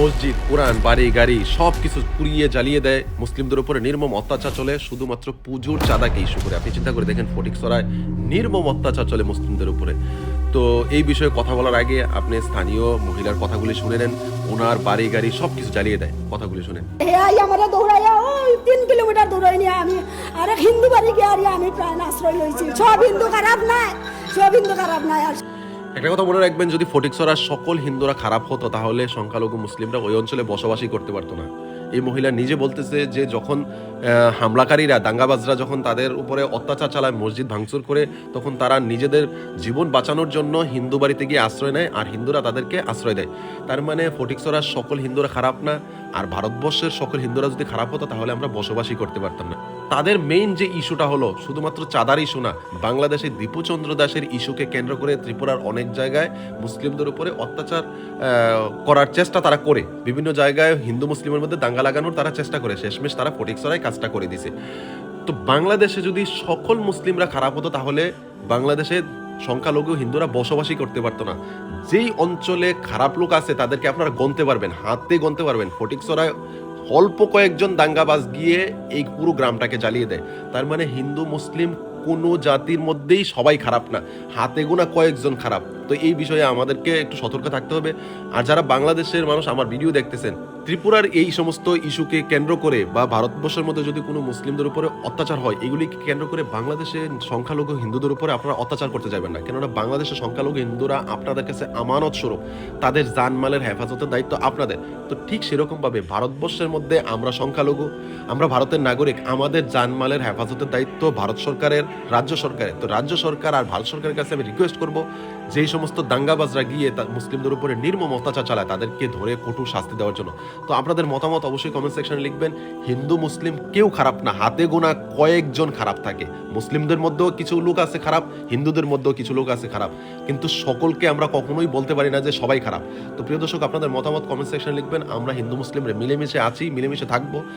মসজিদ, কোরআন, বাড়ি গাড়ি সব কিছু পুড়িয়ে জ্বালিয়ে দেয়, মুসলিমদের উপরে নির্মম অত্যাচার চলে শুধুমাত্র পুজোর চাঁদাকে ইস্যু করে। আপনি চিন্তা করে দেখেন ফটিকছড়ায় নির্মম অত্যাচার চলে মুসলিমদের উপরে। তো এই বিষয়ে কথা বলার আগে আপনি স্থানীয় মহিলার কথাগুলি শুনে নেন। ওনার বাড়ি গাড়ি সব কিছু জ্বালিয়ে দেয়, কথাগুলি শুনেন। আমরা দৌড়াইয়া ওই 3 কিলোমিটার দৌড়াই নিয়ে আমি আরেক হিন্দু বাড়ি গিয়ে আমি প্রাণ আশ্রয় লইছি। সব হিন্দু খারাপ নাই, সব হিন্দু খারাপ নাই। আর একটা কথা মনে রাখবেন, যদি ফটিকছড়ার সকল হিন্দুরা খারাপ হতো তাহলে সংখ্যালঘু মুসলিমরা ওই অঞ্চলে বসবাসই করতে পারতো না। এই মহিলা নিজে বলতেছে যে যখন হামলাকারীরা, দাঙ্গাবাজরা যখন তাদের উপরে অত্যাচার চালায়, মসজিদ ভাঙচুর করে, তখন তারা নিজেদের জীবন বাঁচানোর জন্য হিন্দু বাড়িতে গিয়ে আশ্রয় নেয় আর হিন্দুরা তাদেরকে আশ্রয় দেয়। তার মানে ফটিকছড়ার সকল হিন্দুরা খারাপ না, আর ভারতবর্ষের সকল হিন্দুরা যদি খারাপ হতো তাহলে আমরা বসবাসই করতে পারতাম না। তাদের মেইন যে ইস্যুটা হলো শুধুমাত্র চাঁদার ইস্যু না, বাংলাদেশের দীপুচন্দ্র দাসের ইস্যুকে কেন্দ্র করে ত্রিপুরার অনেক জায়গায় মুসলিমদের উপরে অত্যাচার করার চেষ্টা তারা করে, বিভিন্ন জায়গায় হিন্দু মুসলিমের মধ্যে দাঙ্গা লাগানোর তারা চেষ্টা করে, শেষমেশ তারা ফটিকছড়ায় কাজটা করে দিছে। তো বাংলাদেশে যদি সকল মুসলিমরা খারাপ হতো তাহলে বাংলাদেশে সংখ্যালঘু হিন্দুরা বসবাসই করতে পারতো না। যেই অঞ্চলে খারাপ লোক আছে তাদেরকে আপনারা গণতে পারবেন, হাতে গণতে পারবেন। ফটিকছড়ায় অল্প কয়েকজন দাঙ্গাবাজ গিয়ে এই পুরো গ্রামটাকে জ্বালিয়ে দেয়। তার মানে হিন্দু মুসলিম কোনো জাতির মধ্যেই সবাই খারাপ না, হাতে গোনা কয়েকজন খারাপ। তো এই বিষয়ে আমাদেরকে একটু সতর্ক থাকতে হবে। আর যারা বাংলাদেশের মানুষ আমার ভিডিও দেখতেছেন, ত্রিপুরার এই সমস্ত ইস্যুকে কেন্দ্র করে বা ভারতবর্ষের মধ্যে যদি কোনো মুসলিমদের উপরে অত্যাচার হয়, এগুলিকে কেন্দ্র করে বাংলাদেশের সংখ্যালঘু হিন্দুদের উপরে আপনারা অত্যাচার করতে যাবেন না। কেননা বাংলাদেশের সংখ্যালঘু হিন্দুরা আপনাদের কাছে আমানত স্বরূপ, তাদের জানমালের হেফাজতের দায়িত্ব আপনাদের। তো ঠিক সেরকমভাবে ভারতবর্ষের মধ্যে আমরা সংখ্যালঘু, আমরা ভারতের নাগরিক, আমাদের জানমালের হেফাজতের দায়িত্ব ভারত সরকারের, রাজ্য সরকারের। তো রাজ্য সরকার আর ভারত সরকারের কাছে আমি রিকোয়েস্ট করবো, যেই সমস্ত দাঙ্গাবাজরা গিয়ে মুসলিমদের উপরে নির্মম অত্যাচার চালায় তাদেরকে ধরে কঠোর শাস্তি দেওয়ার জন্য। তো আপনাদের মতামত অবশ্যই কমেন্ট সেকশনে লিখবেন। হিন্দু মুসলিম কেউ খারাপ না, হাতে গোনা কয়েকজন খারাপ থাকে। মুসলিমদের মধ্যেও কিছু লোক আছে খারাপ, হিন্দুদের মধ্যেও কিছু লোক আছে খারাপ, কিন্তু সকলকে আমরা কখনোই বলতে পারি না যে সবাই খারাপ। তো প্রিয় দর্শক, আপনাদের মতামত কমেন্ট সেকশনে লিখবেন। আমরা হিন্দু মুসলিম মিলেমিশে আছি, মিলেমিশে থাকবো।